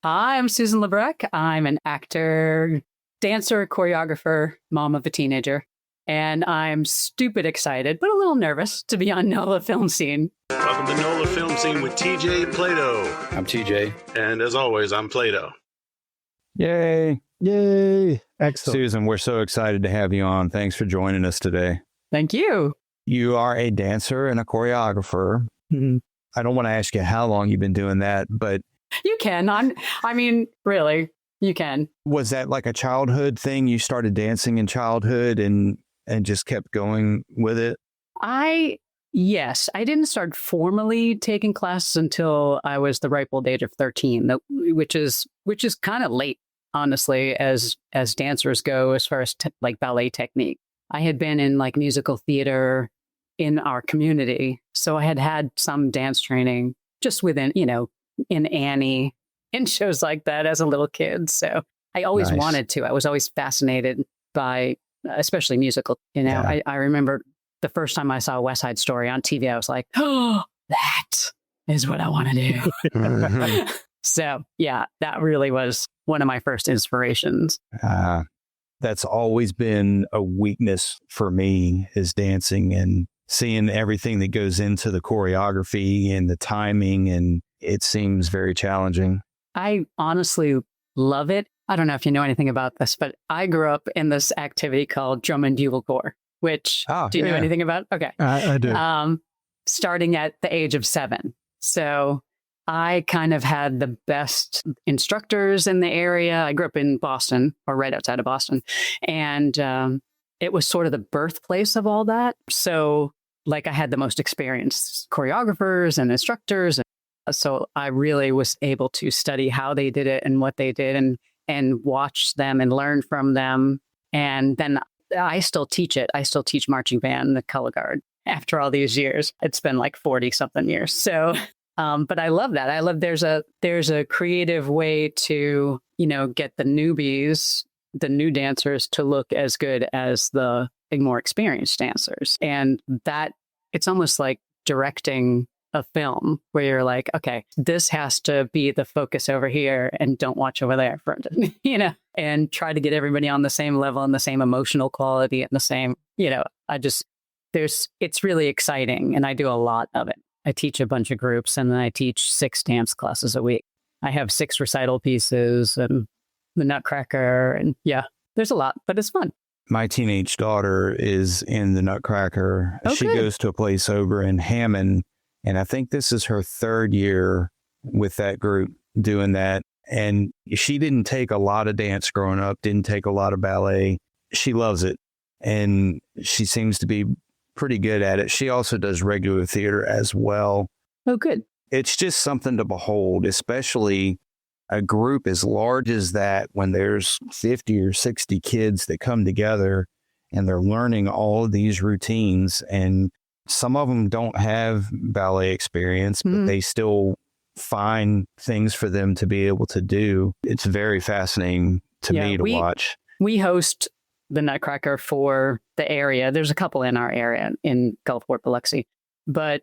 Hi, I'm Susan Lebrecht. I'm an actor, dancer, choreographer, mom of a teenager. And I'm stupid excited, but a little nervous to be on NOLA Film Scene. Welcome to NOLA Film Scene with TJ Plaideau. I'm TJ. And as always, I'm Plaideau. Yay. Yay. Excellent. Susan, we're so excited to have you on. Thanks for joining us today. Thank you. You are a dancer and a choreographer. Mm-hmm. I don't want to ask you how long you've been doing that, but... You can. Really, you can. Was that like a childhood thing? You started dancing in childhood and just kept going with it? Yes. I didn't start formally taking classes until I was the ripe old age of 13, which is kind of late, honestly, as dancers go, as far as like ballet technique. I had been in like musical theater in our community, so I had some dance training just within, in Annie, in shows like that as a little kid. So I always wanted to. I was always fascinated by, especially musical. I remember the first time I saw West Side Story on TV, I was like, oh, that is what I want to do. So yeah, that really was one of my first inspirations. That's always been a weakness for me, is dancing and seeing everything that goes into the choreography and the timing, and it seems very challenging. I honestly love it. I don't know if you know anything about this, but I grew up in this activity called drum and bugle corps, which, do you know anything about? Okay. I do. Starting at the age of 7. So I kind of had the best instructors in the area. I grew up in Boston, or right outside of Boston. And it was sort of the birthplace of all that. So like I had the most experienced choreographers and instructors. So I really was able to study how they did it and what they did and watch them and learn from them. And then I still teach it. I still teach marching band, the color guard, after all these years. It's been like 40 something years. So, but I love that. I love there's a creative way to, get the newbies, the new dancers to look as good as the more experienced dancers. And that it's almost like directing a film where you're like, okay, this has to be the focus over here and don't watch over there for and try to get everybody on the same level and the same emotional quality and the same, it's really exciting. And I do a lot of it. I teach a bunch of groups and then I teach 6 dance classes a week. I have 6 recital pieces and the Nutcracker, and there's a lot, but it's fun. My teenage daughter is in the Nutcracker. Oh, she good. goes to a place over in Hammond, and I think this is her 3rd year with that group doing that. And she didn't take a lot of dance growing up, didn't take a lot of ballet. She loves it, and she seems to be pretty good at it. She also does regular theater as well. Oh, good. It's just something to behold, especially a group as large as that, when there's 50 or 60 kids that come together and they're learning all of these routines. And some of them don't have ballet experience, but they still find things for them to be able to do. It's very fascinating to me to watch. We host the Nutcracker for the area. There's a couple in our area in Gulfport, Biloxi, but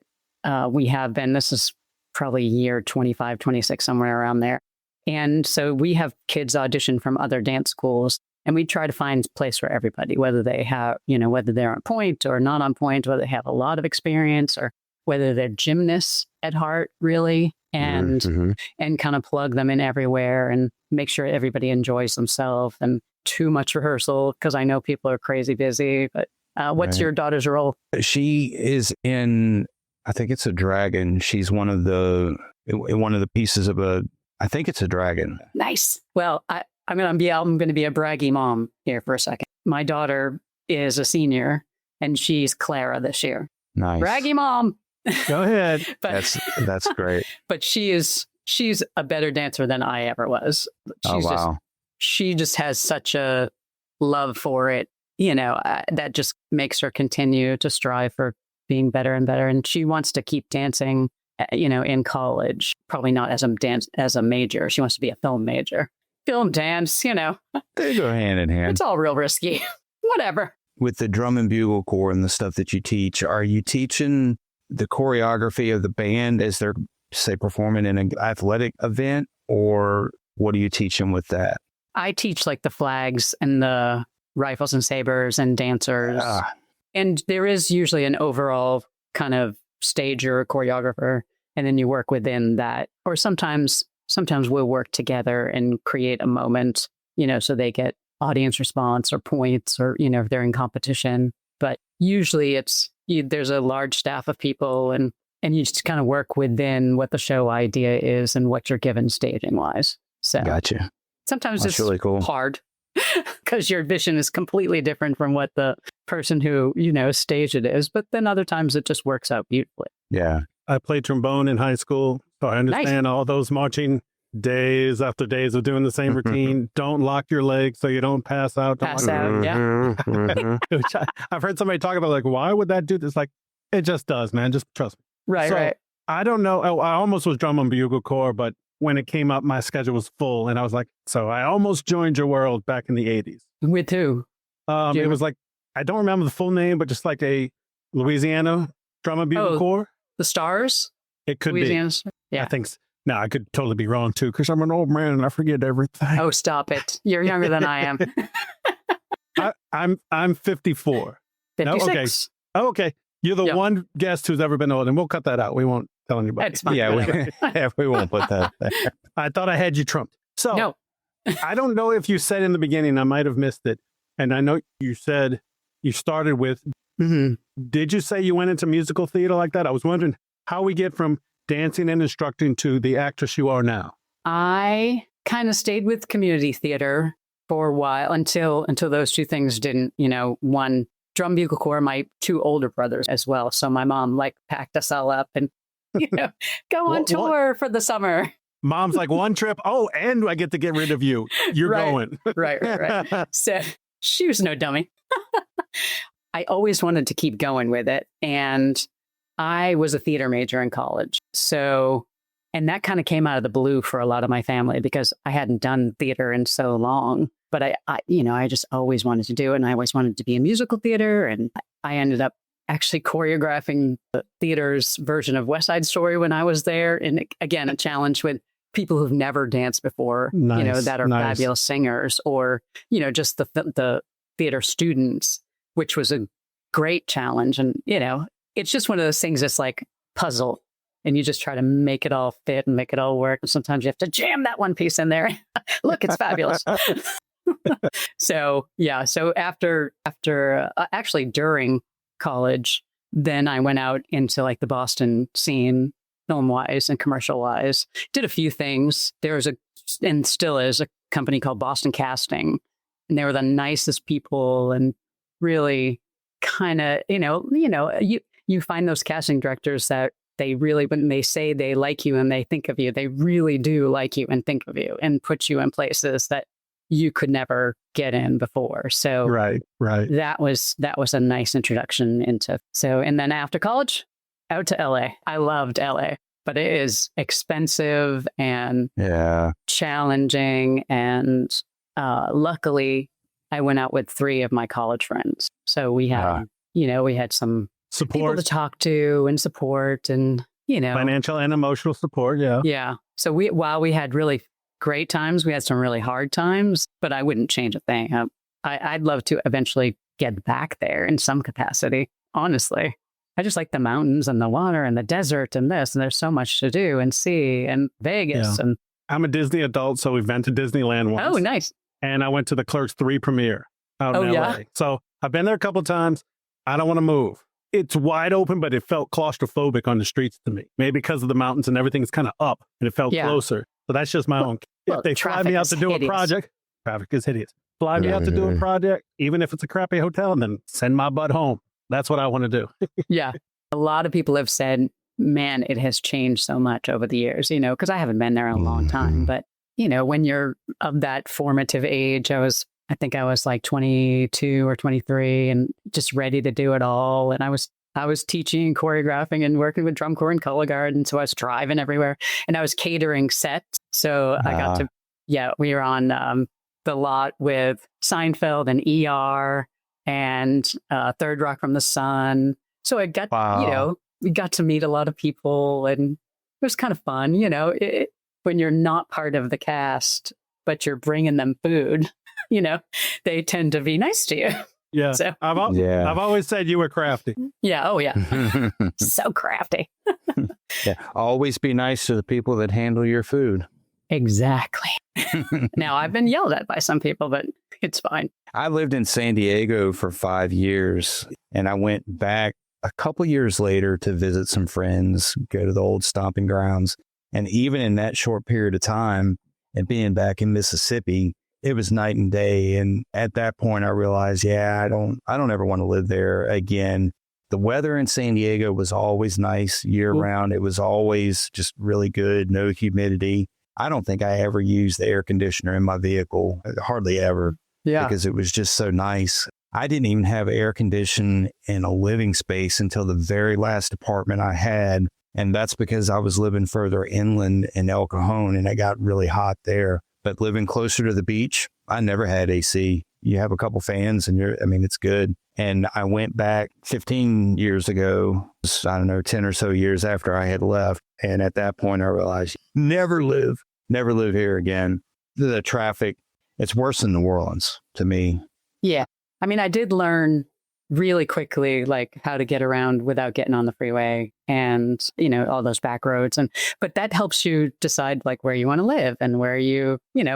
we have been, this is probably year 25, 26, somewhere around there. And so we have kids audition from other dance schools, and we try to find a place for everybody, whether they have, whether they're on point or not on point, whether they have a lot of experience or whether they're gymnasts at heart, really, and kind of plug them in everywhere and make sure everybody enjoys themselves, and too much rehearsal, because I know people are crazy busy. But what's your daughter's role? She is in, I think it's a dragon. She's one of the pieces of I think it's a dragon. Nice. Well, I'm going to be a braggy mom here for a second. My daughter is a senior, and she's Clara this year. Nice. Braggy mom. Go ahead. That's great. But she's a better dancer than I ever was. She just has such a love for it, that just makes her continue to strive for being better and better. And she wants to keep dancing, in college, probably not as a major. She wants to be a film major. Film dance, They go hand in hand. It's all real risky. Whatever. With the drum and bugle corps and the stuff that you teach, are you teaching the choreography of the band as they're, say, performing in an athletic event, or What do you teach them with that? I teach like the flags and the rifles and sabers and dancers. And there is usually an overall kind of stager or choreographer. And then you work within that. Or sometimes we'll work together and create a moment, so they get audience response or points or, if they're in competition. But usually there's a large staff of people and you just kind of work within what the show idea is and what you're given staging wise. So Gotcha. Sometimes That's it's really cool. hard because your vision is completely different from what the person who, staged it is. But then other times it just works out beautifully. Yeah. I played trombone in high school, so I understand all those marching days after days of doing the same routine. Don't lock your legs so you don't pass out. Pass out, yeah. Which I've heard somebody talk about, like, why would that do this? Like, it just does, man. Just trust me. Right. I don't know. I almost was drum and bugle corps, but when it came up, my schedule was full. And I was like, so I almost joined your world back in the 80s. With who? It was like, I don't remember the full name, but just like a Louisiana drum and bugle corps. The Stars? It could Louisiana be. Yeah. I think so. No, I could totally be wrong too, because I'm an old man and I forget everything. Oh, stop it. You're younger than I am. I'm 54. 56. No? Okay. You're the one guest who's ever been old, and we'll cut that out. We won't tell anybody. That's fine. Yeah, we won't put that there. I thought I had you trumped. So no. I don't know if you said in the beginning, I might have missed it. And I know you said you started with, did you say you went into musical theater like that? I was wondering how we get from dancing and instructing to the actress you are now. I kind of stayed with community theater for a while until those two things didn't, one drum bugle corps, my two older brothers as well. So my mom packed us all up and, go on tour for the summer. Mom's like, one trip. Oh, and I get to get rid of you. You're going. Right. So she was no dummy. I always wanted to keep going with it. And I was a theater major in college. So, and that kind of came out of the blue for a lot of my family because I hadn't done theater in so long. But I just always wanted to do it. And I always wanted to be in musical theater. And I ended up actually choreographing the theater's version of West Side Story when I was there. And again, a challenge with people who've never danced before, that are fabulous singers or, just the theater students, which was a great challenge. And, it's just one of those things that's like puzzle and you just try to make it all fit and make it all work. And sometimes you have to jam that one piece in there. Look, it's fabulous. So after actually during college, then I went out into the Boston scene, film wise and commercial wise, did a few things. There was and still is a company called Boston Casting, and they were the nicest people and really kind of, you find those casting directors that they really, when they say they like you and they think of you, they really do like you and think of you and put you in places that you could never get in before. So right. That was a nice introduction into. So, and then after college, out to LA. I loved LA, but it is expensive and challenging. And luckily, I went out with 3 of my college friends. So we had, we had some support, people to talk to and support and, financial and emotional support. Yeah. Yeah. So while we had really great times, we had some really hard times, but I wouldn't change a thing. I'd love to eventually get back there in some capacity. Honestly, I just like the mountains and the water and the desert and this, and there's so much to do and see and Vegas. And I'm a Disney adult, so we've been to Disneyland once. Oh, nice. And I went to the Clerks 3 premiere out in LA. Yeah? So I've been there a couple of times. I don't want to move. It's wide open, but it felt claustrophobic on the streets to me. Maybe because of the mountains and everything's kind of up and it felt closer. So that's just my own. If they fly me out to do a project, traffic is hideous. Fly me out to do a project, even if it's a crappy hotel, and then send my butt home. That's what I want to do. Yeah. A lot of people have said, man, it has changed so much over the years, because I haven't been there in a long time. But, when you're of that formative age, I think I was like 22 or 23 and just ready to do it all. And I was teaching and choreographing and working with drum corps and color guard. And so I was driving everywhere and I was catering sets. So I got to, we were on the lot with Seinfeld and ER and Third Rock from the Sun. So I got, we got to meet a lot of people and it was kind of fun. when you're not part of the cast, but you're bringing them food, they tend to be nice to you. Yeah. So, I've always said you were crafty. Yeah. Oh, yeah. So crafty. Yeah. Always be nice to the people that handle your food. Exactly. Now, I've been yelled at by some people, but it's fine. I lived in San Diego for 5 years, and I went back a couple years later to visit some friends, go to the old stomping grounds. And even in that short period of time and being back in Mississippi, it was night and day. And at that point, I realized, I don't ever want to live there again. The weather in San Diego was always nice year round. It was always just really good, no humidity. I don't think I ever used the air conditioner in my vehicle, hardly ever, because it was just so nice. I didn't even have air conditioning in a living space until the very last apartment I had. And that's because I was living further inland in El Cajon and it got really hot there. But living closer to the beach, I never had AC. You have a couple fans and it's good. And I went back 15 years ago, 10 or so years after I had left. And at that point, I realized never live here again. The traffic, it's worse than New Orleans to me. Yeah. I did learn really quickly, like how to get around without getting on the freeway and, all those back roads. But that helps you decide like where you want to live and where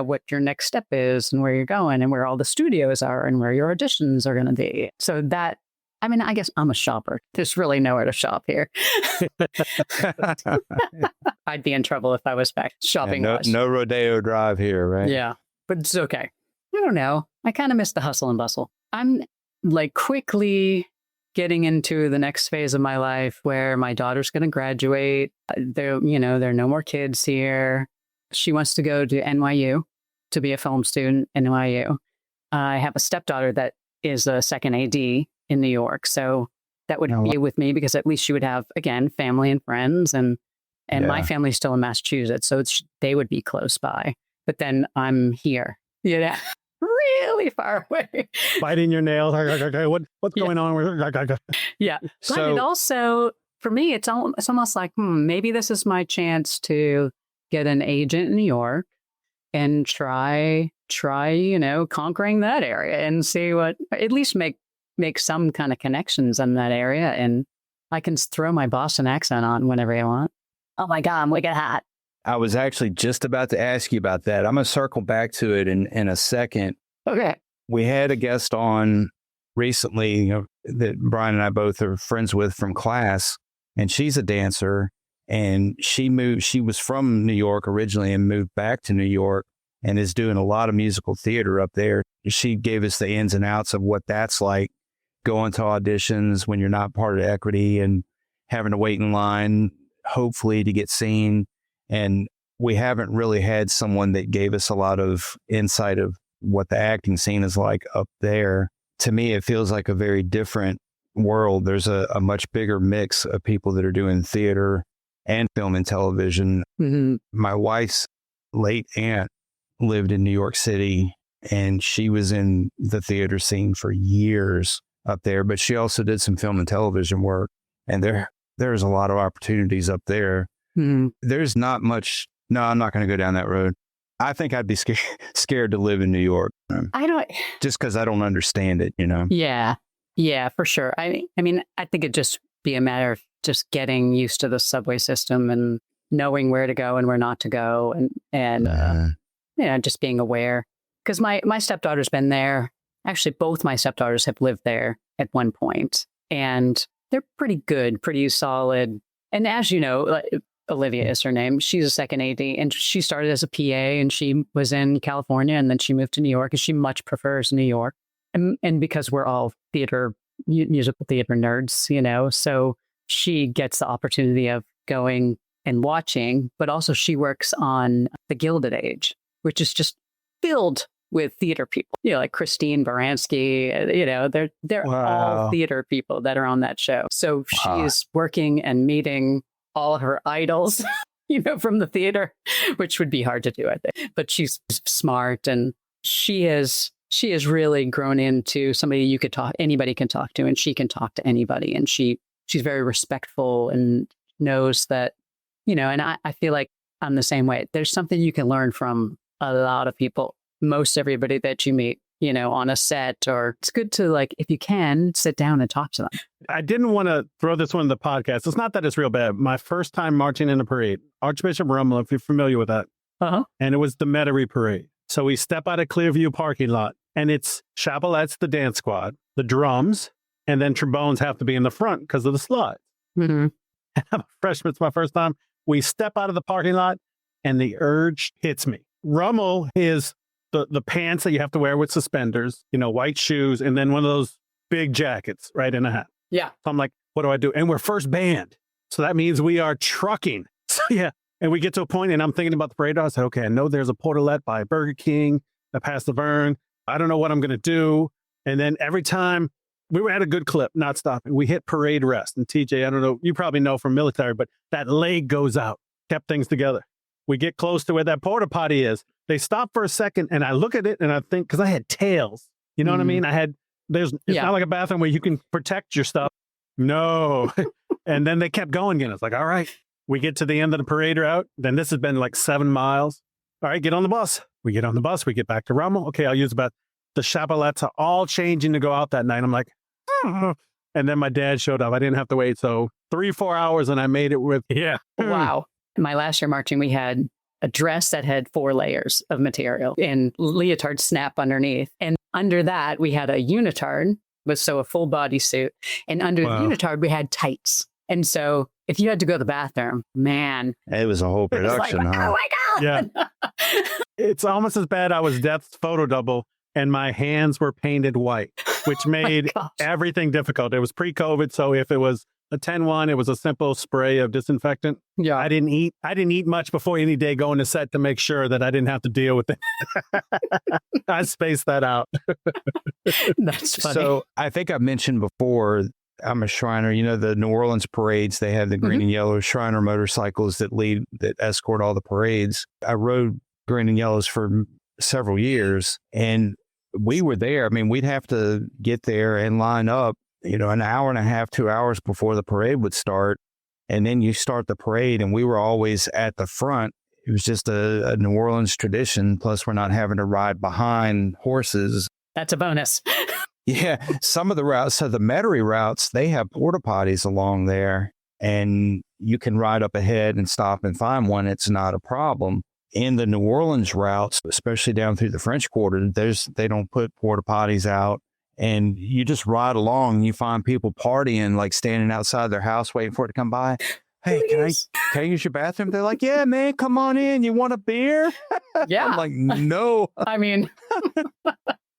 what your next step is and where you're going and where all the studios are and where your auditions are going to be. So that, I guess I'm a shopper. There's really nowhere to shop here. I'd be in trouble if I was back shopping. No Rodeo Drive here, right? Yeah, but it's okay. I don't know. I kind of miss the hustle and bustle. I'm like quickly getting into the next phase of my life where my daughter's going to graduate. There are no more kids here. She wants to go to NYU to be a film student at NYU. I have a stepdaughter that is a second AD in New York. So that would be with me because at least she would have, again, family and friends. And my family's still in Massachusetts. So they would be close by. But then I'm here, really far away. Biting your nails. What's going on? Yeah. But it also, for me, it's almost like, maybe this is my chance to get an agent in New York and try, conquering that area and see at least make some kind of connections in that area. And I can throw my Boston accent on whenever I want. Oh my God, I'm wicked hot. I was actually just about to ask you about that. I'm going to circle back to it in a second. Okay. We had a guest on recently that Brian and I both are friends with from class, and she's a dancer, and she was from New York originally and moved back to New York and is doing a lot of musical theater up there. She gave us the ins and outs of what that's like, going to auditions when you're not part of equity and having to wait in line, hopefully to get seen. And we haven't really had someone that gave us a lot of insight of what the acting scene is like up there. To me, it feels like a very different world. There's a much bigger mix of people that are doing theater and film and television. Mm-hmm. My wife's late aunt lived in New York City, and she was in the theater scene for years up there, but she also did some film and television work. And there's a lot of opportunities up there. Mm-hmm. There's not much. No, I'm not going to go down that road. I think I'd be scared to live in New York. Just because I don't understand it, Yeah, for sure. I mean, I think it'd just be a matter of just getting used to the subway system and knowing where to go and where not to go, and just being aware. Because my stepdaughter's been there. Actually, both my stepdaughters have lived there at one point, and they're pretty good, pretty solid. And as you know, Olivia is her name. She's a second AD, and she started as a PA, and she was in California, and then she moved to New York, and she much prefers New York. And because we're all musical theater nerds, so she gets the opportunity of going and watching, but also she works on The Gilded Age, which is just filled with theater people, like Christine Baranski, they're all theater people that are on that show. So she's working and meeting all her idols, from the theater, which would be hard to do, I think. But she's smart, and she has really grown into somebody anybody can talk to, and she can talk to anybody. And she's very respectful and knows that, and I feel like I'm the same way. There's something you can learn from a lot of people, most everybody that you meet, on a set, or it's good to, like, if you can, sit down and talk to them. I didn't want to throw this one in the podcast. It's not that it's real bad. My first time marching in a parade, Archbishop Rummel, if you're familiar with that. And it was the Metairie Parade. So we step out of Clearview parking lot, and it's Chapellettes, the dance squad, the drums, and then trombones have to be in the front because of the slides. Mm-hmm. I'm a freshman. It's my first time. We step out of the parking lot, and the urge hits me. Rummel is the pants that you have to wear with suspenders, white shoes, and then one of those big jackets, right, and a hat. Yeah. So I'm like, what do I do? And we're first band. So that means we are trucking. So yeah. And we get to a point, and I'm thinking about the parade. I said, okay, I know there's a portalette by Burger King. I passed the Vern. I don't know what I'm going to do. And then every time we were at a good clip, not stopping, we hit parade rest. And TJ, I don't know, you probably know from military, but that leg goes out, kept things together. We get close to where that porta potty is. They stop for a second, and I look at it, and I think, because I had tails, you know what I mean? It's not like a bathroom where you can protect your stuff. No. And then they kept going again. It's like, all right, we get to the end of the parade route. Then this has been like 7 miles. All right, get on the bus. We get on the bus. We get back to Rummel. Okay, I'll use about the Chapellettes are all changing to go out that night. I'm like, and then my dad showed up. I didn't have to wait. So 3-4 hours, and I made it with, Wow. My last year marching, we had a dress that had 4 layers of material and leotard snap underneath. And under that, we had a unitard, so a full body suit. And under the unitard, we had tights. And so if you had to go to the bathroom, man. It was a whole production, like, huh? Oh my God. Yeah. It's almost as bad. I was Death's photo double, and my hands were painted white, which made everything difficult. It was pre-COVID. So if it was a 10-1, it was a simple spray of disinfectant. Yeah. I didn't eat much before any day going to set to make sure that I didn't have to deal with it. I spaced that out. That's funny. So I think I mentioned before, I'm a Shriner. The New Orleans parades, they have the green and yellow Shriner motorcycles that escort all the parades. I rode green and yellows for several years, and we were there. I mean, we'd have to get there and line up, an hour and a half, 2 hours before the parade would start. And then you start the parade, and we were always at the front. It was just a New Orleans tradition. Plus, we're not having to ride behind horses. That's a bonus. Yeah, some of the routes, so the Metairie routes, they have porta potties along there, and you can ride up ahead and stop and find one. It's not a problem. In the New Orleans routes, especially down through the French Quarter, they don't put porta potties out, and you just ride along. And you find people partying, like standing outside their house waiting for it to come by. Hey, can I use your bathroom? They're like, yeah, man, come on in. You want a beer? Yeah. I'm like, no. I mean,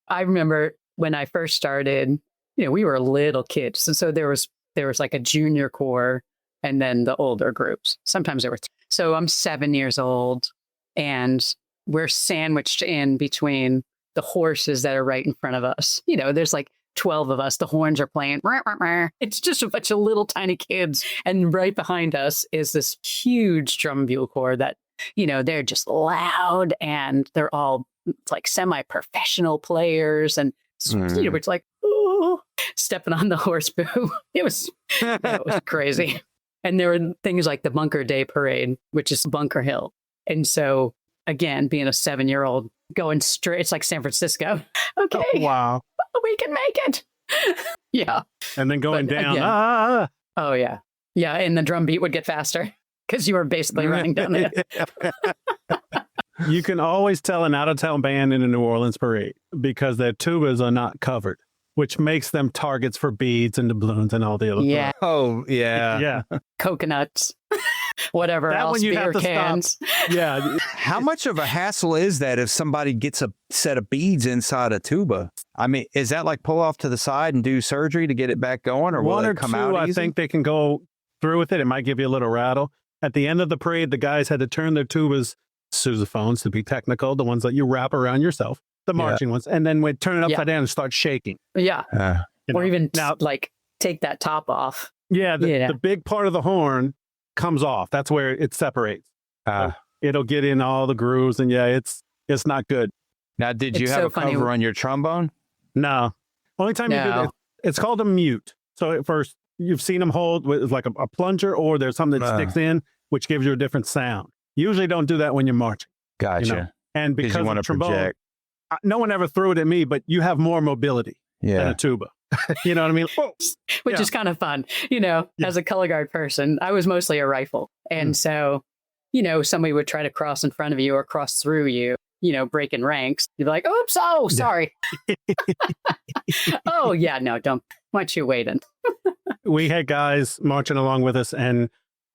I remember when I first started, we were little kids. So there was like a junior corps and then the older groups. Sometimes there were So I'm 7 years old, and we're sandwiched in between the horses that are right in front of us. There's like 12 of us. The horns are playing. It's just a bunch of little tiny kids. And right behind us is this huge drum bugle corps that, they're just loud, and they're all like semi-professional players. And it's like, oh, stepping on the horse boo. It was crazy. And there were things like the Bunker Day Parade, which is Bunker Hill. And so, again, being a 7-year-old, going straight, it's like San Francisco. Okay. Oh, wow. We can make it. Yeah. And then going down. Again, oh, yeah. Yeah. And the drum beat would get faster because you were basically running down there. You can always tell an out-of-town band in a New Orleans parade because their tubas are not covered, which makes them targets for beads and doubloons and all the other stuff. Oh, yeah. Yeah. Coconuts, whatever that else, one you beer have to cans. Stop. Yeah. How much of a hassle is that if somebody gets a set of beads inside a tuba? I mean, is that like pull off to the side and do surgery to get it back going, or will one or it come two, out I easy? think they can go through with it. It might give you a little rattle. At the end of the parade, the guys had to turn their tubas, sousaphones to be technical, the ones that you wrap around yourself, the marching ones, and then we'd turn it upside down and start shaking. Yeah. Or even now, like take that top off. Yeah, the big part of the horn comes off. That's where it separates. So it'll get in all the grooves, and it's not good. Now, did you have a cover on your trombone? No. Only time you do that, it's called a mute. So at first, you've seen them hold with like a plunger, or there's something that sticks in, which gives you a different sound. Usually don't do that when you're marching. Gotcha. You know? And because you want of to trombone, project. No one ever threw it at me, but you have more mobility than a tuba. You know what I mean? Which is kind of fun. As a color guard person, I was mostly a rifle. And so, somebody would try to cross in front of you or cross through you, breaking ranks. You'd be like, oops, oh, sorry. Oh, yeah, no, don't. Why don't you wait? We had guys marching along with us, and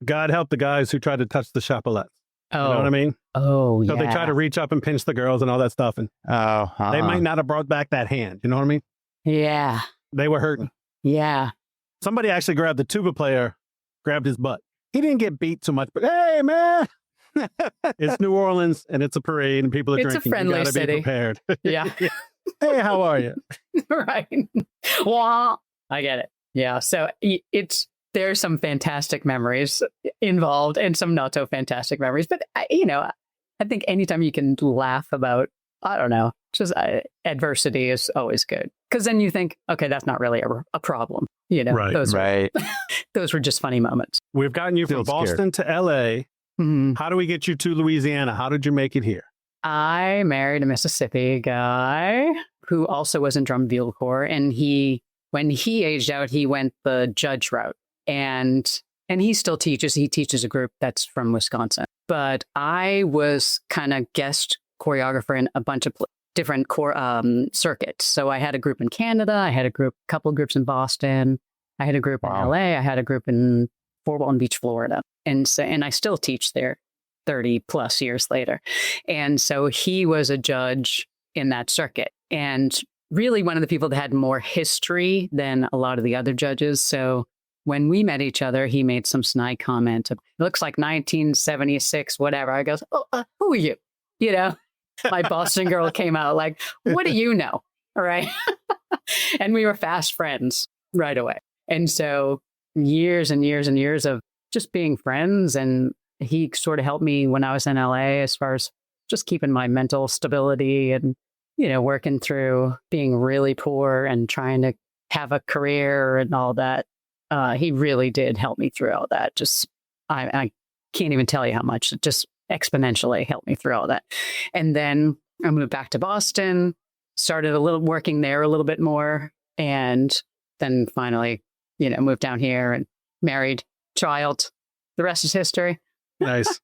God help the guys who tried to touch the chapelettes. Oh. You know what I mean? Oh, yeah. So they try to reach up and pinch the girls and all that stuff. And they might not have brought back that hand. You know what I mean? Yeah. They were hurting. Yeah. Somebody actually grabbed the tuba player, grabbed his butt. He didn't get beat too much, but hey, man, it's New Orleans and it's a parade and people are drinking. It's a friendly you gotta city. Be prepared. Yeah. Hey, how are you? Right. Well, I get it. Yeah. So there's some fantastic memories involved and some not so fantastic memories. But, I think anytime you can laugh about, I don't know, just adversity is always good. Because then you think, okay, that's not really a problem. Right. Those were just funny moments. We've gotten you from Boston to LA. Mm-hmm. How do we get you to Louisiana? How did you make it here? I married a Mississippi guy who also was in drum bugle corps. And when he aged out, he went the judge route. And he still teaches. He teaches a group that's from Wisconsin. But I was kind of guest choreographer in a bunch of different circuits. So I had a group in Canada. I had couple groups in Boston. I had a group in LA. I had a group in Fort Walton Beach, Florida. And I still teach there 30 plus years later. And so he was a judge in that circuit. And really one of the people that had more history than a lot of the other judges. So when we met each other, he made some snide comment. It looks like 1976, whatever. I goes, who are you? My Boston girl came out like, what do you know? All right. And we were fast friends right away. And so years and years and years of just being friends. And he sort of helped me when I was in LA as far as just keeping my mental stability and, working through being really poor and trying to have a career and all that. He really did help me through all that. Just, I can't even tell you how much. It just exponentially helped me through all that. And then I moved back to Boston, started working there a little bit more. And then finally, moved down here and married, child. The rest is history. Nice.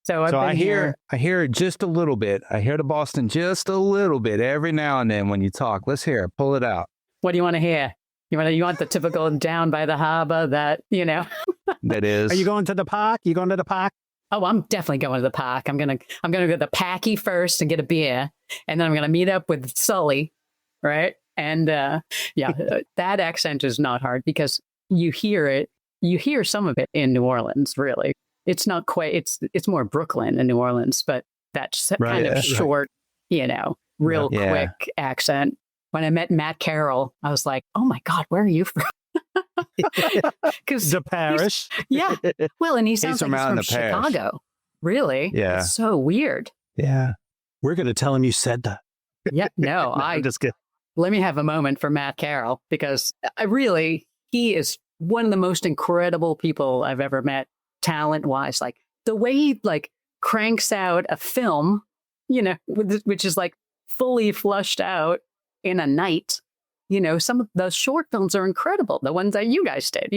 So I hear it just a little bit. I hear the Boston just a little bit every now and then when you talk. Let's hear it. Pull it out. What do you want to hear? You want the typical down by the harbor that, That is. Are you going to the park? You going to the park? Oh, I'm definitely going to the park. I'm gonna go to the Packy first and get a beer, and then I'm gonna meet up with Sully, right? And that accent is not hard because you hear it. You hear some of it in New Orleans. Really, it's not quite. It's more Brooklyn and New Orleans, but that's kind of short, real quick accent. When I met Matt Carroll, I was like, oh my God, where are you from? Because the parish. Yeah. Well, and he sounds like he's from Chicago. Parish. Really? Yeah. It's so weird. Yeah. We're going to tell him you said that. Yeah. No, I'm just kidding. Let me have a moment for Matt Carroll because he is one of the most incredible people I've ever met, talent-wise. Like the way he cranks out a film, which is fully flushed out in a night. Some of those short films are incredible. The ones that you guys did,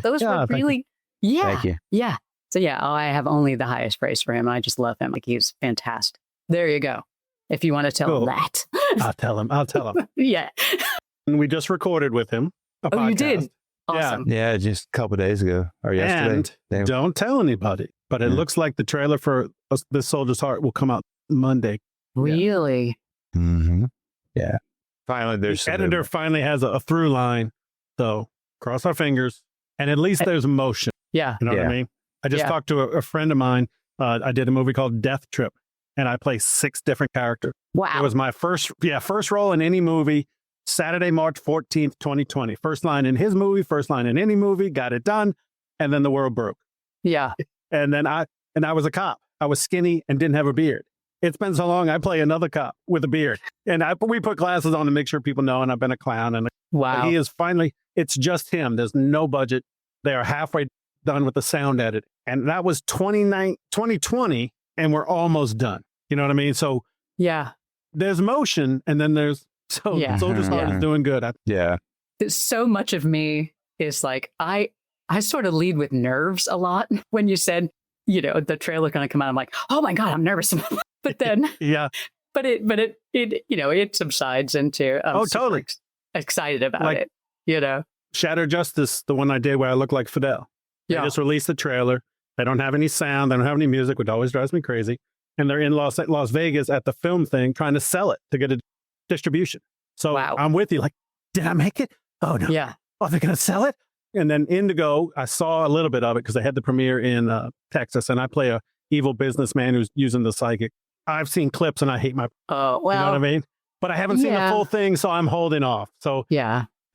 those were really, Thank you. Yeah. So I have only the highest praise for him. I just love him. He's fantastic. There you go. If you want to tell him that. I'll tell him. Yeah. And we just recorded with him. Oh, you did? Awesome. Yeah, just a couple of days ago or yesterday. And don't tell anybody. But it looks like the trailer for This Soldier's Heart will come out Monday. Really? Yeah. Mm-hmm. Yeah. Finally, the editor finally has a through line. So cross our fingers. And at least there's emotion. Yeah. You know what I mean? I just talked to a friend of mine. I did a movie called Death Trip, and I play 6 different characters. Wow. It was my first role in any movie, Saturday, March 14th, 2020. First line in his movie, first line in any movie, got it done. And then the world broke. Yeah. And then I was a cop. I was skinny and didn't have a beard. It's been so long, I play another cop with a beard. And we put glasses on to make sure people know, and I've been a clown. And wow. He is finally, it's just him. There's no budget. They are halfway done with the sound edit. And that was 2020. and we're almost done. You know what I mean? So yeah, there's motion, and then there's Soldier's Heart is doing good. So much of me is like I sort of lead with nerves a lot. When you said, the trailer going to come out, I'm like, oh my God, I'm nervous. But then but it subsides into totally excited about it. Shattered Justice, the one I did where I look like Fidel. They just released the trailer. They don't have any sound. They don't have any music, which always drives me crazy. And they're in Las Vegas at the film thing trying to sell it to get a distribution. So I'm with you. Like, did I make it? Oh, no. Yeah. Oh, they're going to sell it? And then Indigo, I saw a little bit of it because they had the premiere in Texas, and I play a evil businessman who's using the psychic. I've seen clips and I hate my... Oh, well... You know what I mean? But I haven't seen the full thing, so I'm holding off. So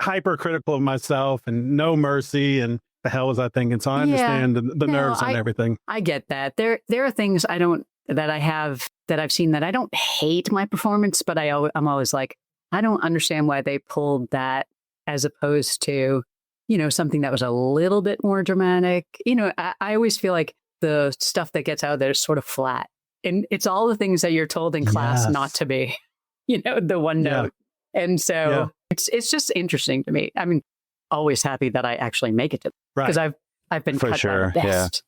hypercritical of myself and no mercy, and the hell was I thinking? So I understand the nerves and everything. I get that. There are things that I've seen that I don't hate my performance, but I'm always like, I don't understand why they pulled that as opposed to, something that was a little bit more dramatic. I always feel like the stuff that gets out there is sort of flat. And it's all the things that you're told in class not to be, the one note. And so it's just interesting to me. I mean, always happy that I actually make it to because I've been cut by the best.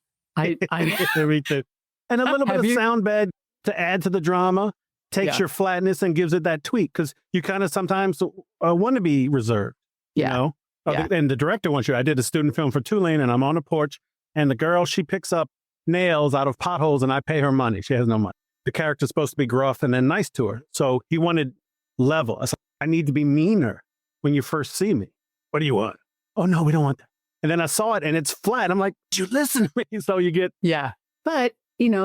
Me too. And a little bit of sound bed to add to the drama takes your flatness and gives it that tweak, because you kind of sometimes want to be reserved, you know? And the director wants you. I did a student film for Tulane, and I'm on a porch, and the girl, she picks up nails out of potholes, and I pay her money. She has no money. The character's supposed to be gruff and then nice to her. So he wanted level. I said, I need to be meaner when you first see me. What do you want? Oh, no, we don't want that. And then I saw it, and it's flat. I'm like, did you listen to me? So you get... Yeah. But,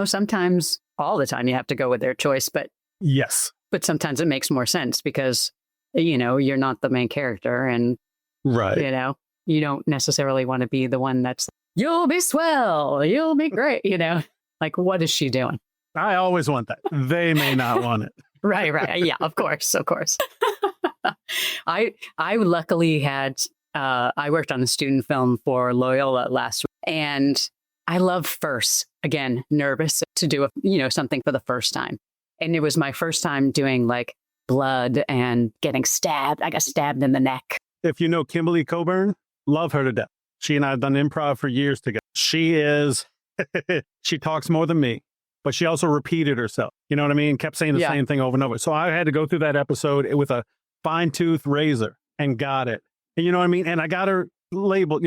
sometimes, all the time, you have to go with their choice. But yes. But sometimes it makes more sense because, you're not the main character. And, you don't necessarily want to be the one that's, you'll be swell, you'll be great, Like, what is she doing? I always want that. They may not want it. Right. Yeah, of course. I luckily had, I worked on a student film for Loyola last week, and I love first, again, nervous to do something for the first time. And it was my first time doing like blood and getting stabbed. I got stabbed in the neck. If you know Kimberly Coburn, love her to death. She and I have done improv for years together. She talks more than me, but she also repeated herself. You know what I mean? Kept saying the same thing over and over. So I had to go through that episode with a fine-tooth razor and got it. And you know what I mean? And I got her labeled,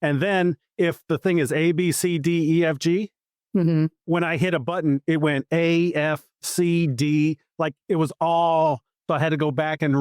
and then if the thing is A, B, C, D, E, F, G, when I hit a button, it went A, F, C, D, like it was all, so I had to go back and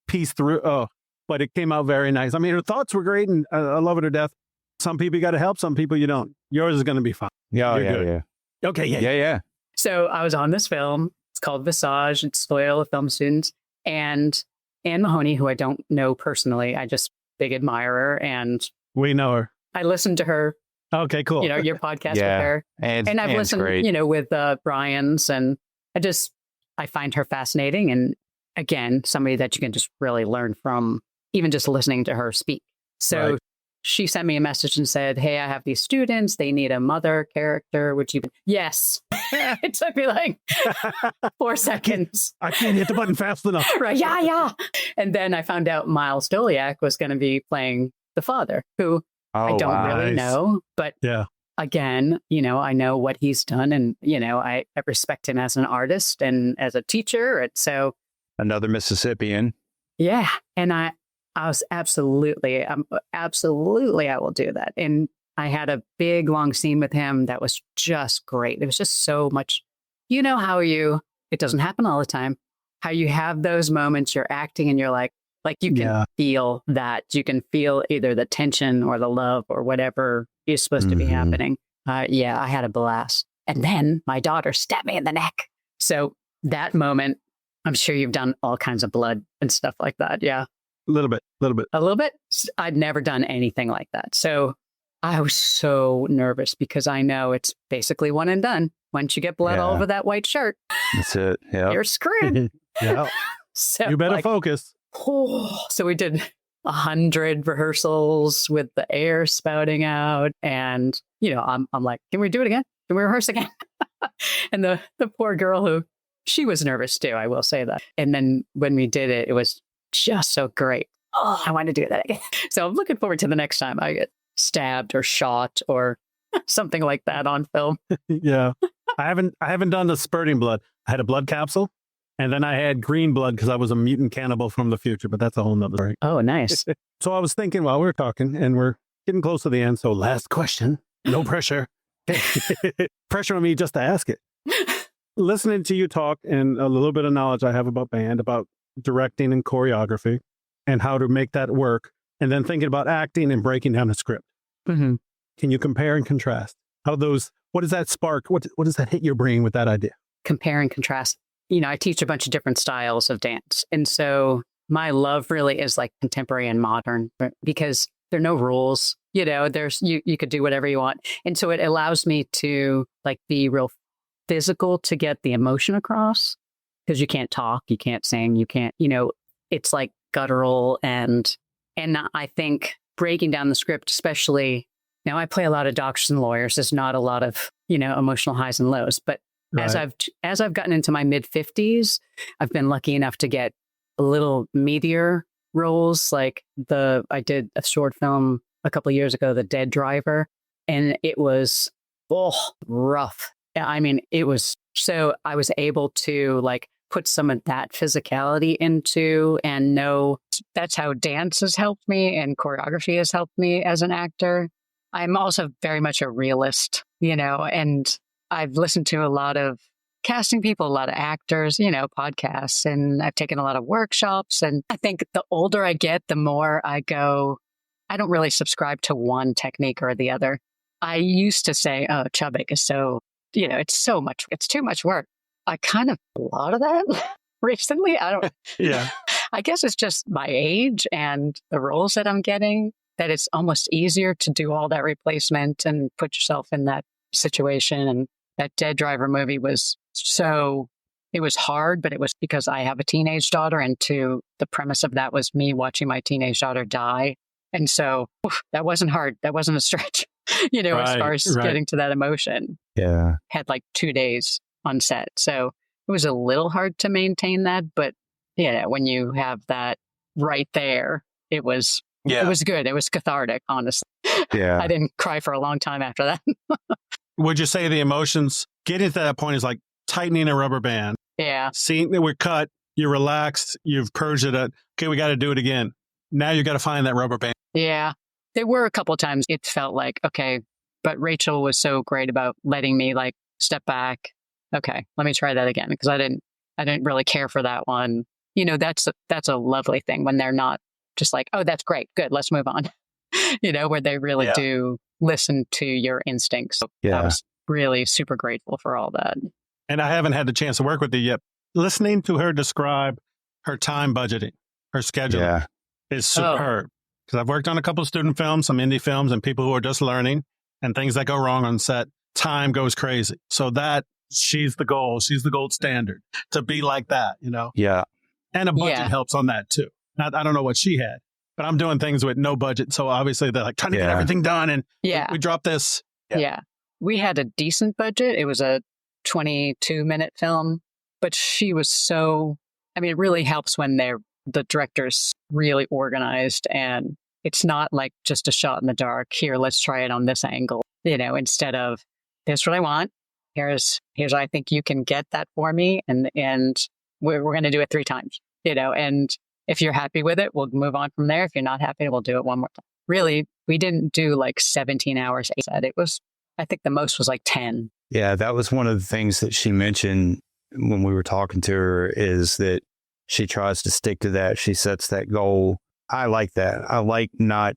piece through. But it came out very nice. I mean, her thoughts were great, and I love her to death. Some people you got to help, some people you don't. Yours is going to be fine. Yeah. Okay, yeah. So I was on this film. It's called Visage. It's Loyola Film Students. And Anne Mahoney, who I don't know personally, I just big admirer. And we know her. I listened to her. Okay, cool. Your podcast with her. And I've listened, great. With Brian's. And I find her fascinating. And again, somebody that you can just really learn from, even just listening to her speak. So she sent me a message and said, hey, I have these students. They need a mother character. Would you? Yes. It took me like 4 seconds. I can't hit the button fast enough. Right. Yeah. And then I found out Miles Doliak was going to be playing the father, who I don't really know. But again, I know what he's done. And, I respect him as an artist and as a teacher. And so. Another Mississippian. Yeah. And I was absolutely, I will do that. And I had a big, long scene with him that was just great. It was just so much, how it doesn't happen all the time, how you have those moments you're acting and you're like you can feel that. You can feel either the tension or the love or whatever is supposed to be happening. I had a blast. And then my daughter stabbed me in the neck. So that moment, I'm sure you've done all kinds of blood and stuff like that. Yeah. A little bit. A little bit? I'd never done anything like that. So I was so nervous because I know it's basically one and done. Once you get blood all over that white shirt, that's it. Yeah. You're screwed. So you better focus. So we did 100 rehearsals with the air spouting out. And, I'm like, can we do it again? Can we rehearse again? And the poor girl she was nervous too, I will say that. And then when we did it, it was just so great. Oh, I want to do that again. So I'm looking forward to the next time I get stabbed or shot or something like that on film. Yeah. I haven't done the spurting blood. I had a blood capsule and then I had green blood because I was a mutant cannibal from the future, but that's a whole nother story. Oh, nice. So I was thinking while we were talking and we're getting close to the end. So last question, no pressure. Pressure on me just to ask it. Listening to you talk and a little bit of knowledge I have about band, about directing and choreography and how to make that work. And then thinking about acting and breaking down a script. Mm-hmm. Can you compare and contrast how those, what does that spark? What does that hit your brain with that idea? Compare and contrast. I teach a bunch of different styles of dance. And so my love really is like contemporary and modern because there are no rules, there's, you could do whatever you want. And so it allows me to like be real physical to get the emotion across because you can't talk, you can't sing, you can't, it's like guttural. And I think breaking down the script, especially now I play a lot of doctors and lawyers. There's not a lot of, emotional highs and lows, but right. As I've gotten into my mid 50s, I've been lucky enough to get a little meatier roles. Like I did a short film a couple of years ago, The Dead Driver, and it was rough. I mean, it was so I was able to like put some of that physicality into and know that's how dance has helped me and choreography has helped me as an actor. I'm also very much a realist, and I've listened to a lot of casting people, a lot of actors, podcasts, and I've taken a lot of workshops. And I think the older I get, the more I go, I don't really subscribe to one technique or the other. I used to say, oh, Chubbuck is so, it's too much work. I kind of a lot of that recently. Yeah. I guess it's just my age and the roles that I'm getting, that it's almost easier to do all that replacement and put yourself in that situation. And that Dead Driver movie was it was hard, but it was because I have a teenage daughter. And the premise of that was me watching my teenage daughter die. And so that wasn't hard. That wasn't a stretch, as far as getting to that emotion. Yeah. Had like 2 days on set. So it was a little hard to maintain that. But when you have that right there, it was good. It was cathartic, honestly. Yeah. I didn't cry for a long time after that. Would you say the emotions getting to that point is like tightening a rubber band? Yeah. Seeing that we're cut, you're relaxed, you've purged it. Okay, we got to do it again. Now you got to find that rubber band. Yeah. There were a couple of times it felt like, okay, but Rachel was so great about letting me like step back. Okay, let me try that again because I didn't really care for that one. That's a lovely thing when they're not just like, oh, that's great, good, let's move on. Where they really do listen to your instincts. So I was really super grateful for all that. And I haven't had the chance to work with you yet. Listening to her describe her time budgeting, her schedule is superb. Because I've worked on a couple of student films, some indie films, and people who are just learning, and things that go wrong on set. Time goes crazy. So she's the goal. She's the gold standard to be like that, Yeah. And a budget helps on that too. I don't know what she had, but I'm doing things with no budget. So obviously they're like trying to get everything done. And we dropped this. Yeah. We had a decent budget. It was a 22-minute film, but she was it really helps when the director's really organized and it's not like just a shot in the dark. Here, let's try it on this angle, instead of this is what I want. Here's I think you can get that for me. And we're going to do it 3 times, and if you're happy with it, we'll move on from there. If you're not happy, we'll do it one more time. Really, we didn't do like 17 hours. It was, I think the most was like 10. Yeah, that was one of the things that she mentioned when we were talking to her is that she tries to stick to that. She sets that goal. I like that. I like not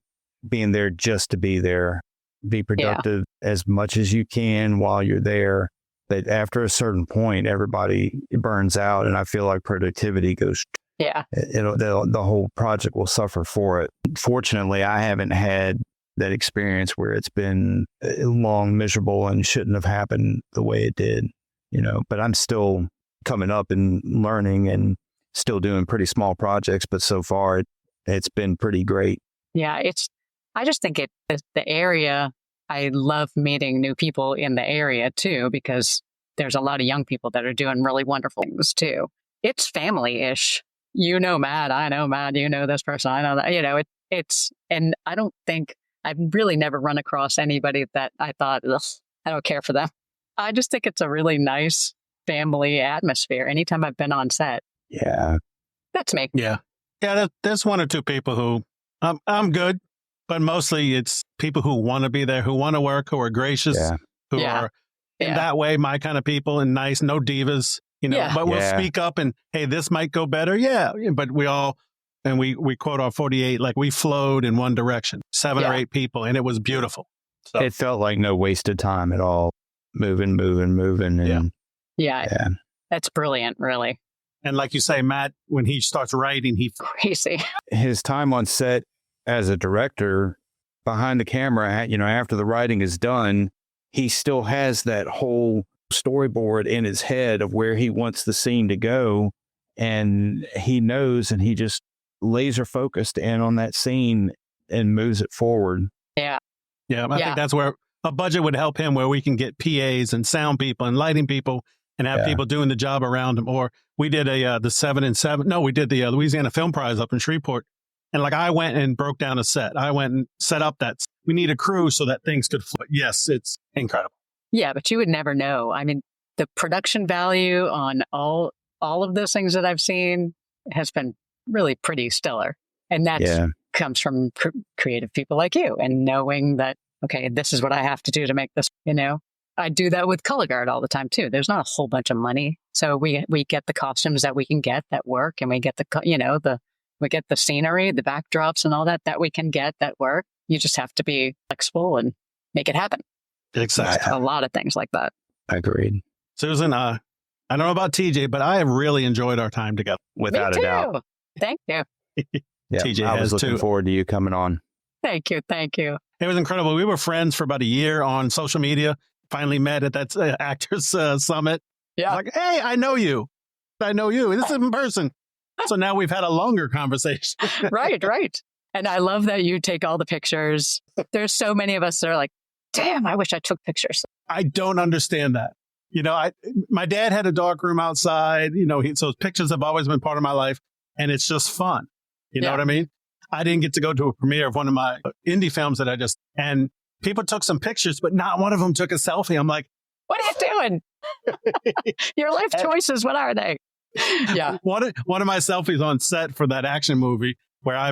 being there just to be there. Be productive as much as you can while you're there. But after a certain point, everybody burns out. And I feel like productivity goes. Yeah. The whole project will suffer for it. Fortunately, I haven't had that experience where it's been long, miserable and shouldn't have happened the way it did, but I'm still coming up and learning and still doing pretty small projects. But so far it's been pretty great. Yeah. I just think the area, I love meeting new people in the area too, because there's a lot of young people that are doing really wonderful things too. It's family-ish. You know Matt, I know Matt, you know this person, I know that. And I don't think, I've really never run across anybody that I thought, ugh, I don't care for them. I just think it's a really nice family atmosphere anytime I've been on set. Yeah. That's me. Yeah. Yeah, there's one or two people who, I'm good, but mostly it's people who want to be there, who want to work, who are gracious, who are in that way my kind of people and nice, no divas, but we'll speak up and, hey, this might go better. Yeah. But we all, and we quote our 48, like we flowed in one direction, 7 or 8 people, and it was beautiful. So it felt like no wasted time at all. Moving. And yeah. That's brilliant, really. And like you say, Matt, when he starts writing, crazy. His time on set as a director behind the camera, after the writing is done, he still has that whole storyboard in his head of where he wants the scene to go. And he knows, and he just laser focused in on that scene and moves it forward. Yeah. Yeah. I think that's where a budget would help him, where we can get PAs and sound people and lighting people and have people doing the job around him. Or we did the 7 and 7. No, we did the Louisiana Film Prize up in Shreveport. And I went and broke down a set. I went and set up that. We need a crew so that things could flow. Yes, it's incredible. Yeah, but you would never know. I mean, the production value on all of those things that I've seen has been really pretty stellar. And that comes from creative people like you and knowing that, okay, this is what I have to do to make this, I do that with color guard all the time too. There's not a whole bunch of money. So we get the costumes that we can get that work, and we get we get the scenery, the backdrops and all that we can get that work. You just have to be flexible and make it happen. Exactly. A lot of things like that. Agreed. Susan, I don't know about TJ, but I have really enjoyed our time together. Without a doubt. Thank you. TJ I was looking forward to you coming on. Thank you. It was incredible. We were friends for about a year on social media. Finally met at that Actors Summit. Yeah. Like, hey, I know you. This is in person. So now we've had a longer conversation. Right. And I love that you take all the pictures. There's so many of us that are like, damn, I wish I took pictures. I don't understand that. My dad had a dark room outside, so pictures have always been part of my life, and it's just fun. You know what I mean? I didn't get to go to a premiere of one of my indie films and people took some pictures, but not one of them took a selfie. I'm like, what are you doing? Your life choices, what are they? Yeah. One of my selfies on set for that action movie where I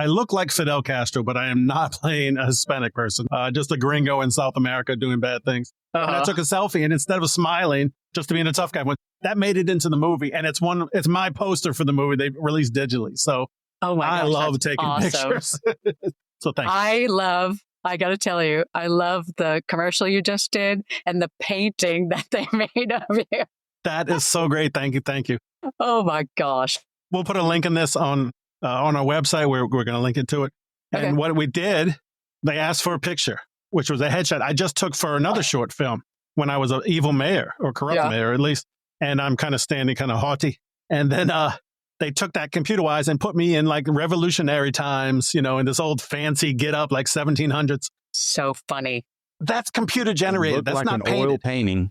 look like Fidel Castro, but I am not playing a Hispanic person, just a gringo in South America doing bad things. And I took a selfie, and instead of smiling, just to being a tough guy, that made it into the movie. And it's my poster for the movie they released digitally. So I love taking pictures. So thank you. I got to tell you, I love the commercial you just did and the painting that they made of you. That is so great. Thank you. Oh my gosh. We'll put a link in this on our website. We're going to link it to it. Okay. And what we did, they asked for a picture, which was a headshot I just took for another short film when I was an evil mayor or corrupt mayor, at least. And I'm kind of standing kind of haughty. And then they took that computer-wise and put me in like revolutionary times, in this old fancy get up like 1700s. So funny. That's computer generated. That's like not an painted. oil painting.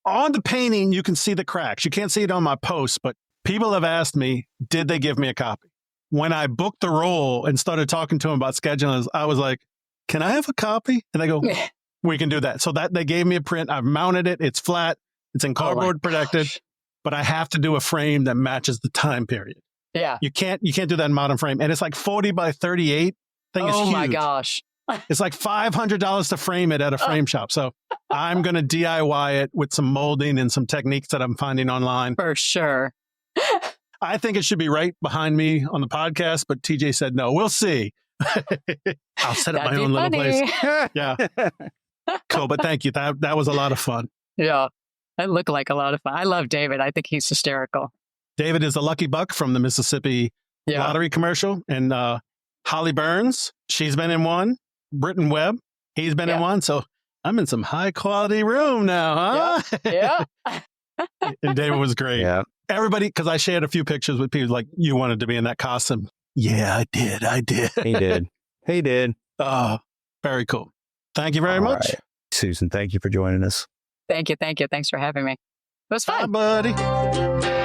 On the painting, you can see the cracks. You can't see it on my post, but people have asked me, did they give me a copy? When I booked the role and started talking to them about scheduling, I was like, can I have a copy? And they go, we can do that. So that they gave me a print. I've mounted it. It's flat. It's in cardboard protected, but I have to do a frame that matches the time period. Yeah. You can't do that in modern frame. And it's like 40 by 38. Thing is huge. Oh my gosh. It's like $500 to frame it at a frame shop. So I'm going to DIY it with some molding and some techniques that I'm finding online. For sure. I think it should be right behind me on the podcast, but TJ said no. We'll see. I'll set up my own little place. Yeah. Cool. But thank you. That was a lot of fun. Yeah. That looked like a lot of fun. I love David. I think he's hysterical. David is a lucky buck from the Mississippi lottery commercial. And Holly Burns, she's been in one. Britton Webb, he's been in one. So I'm in some high quality room now, huh? Yeah. And David was great. Yeah. Everybody, because I shared a few pictures with people like, you wanted to be in that costume. Yeah, I did. He did. Oh, very cool. Thank you very much. Right. Susan, thank you for joining us. Thank you. Thanks for having me. It was fun. Bye, buddy.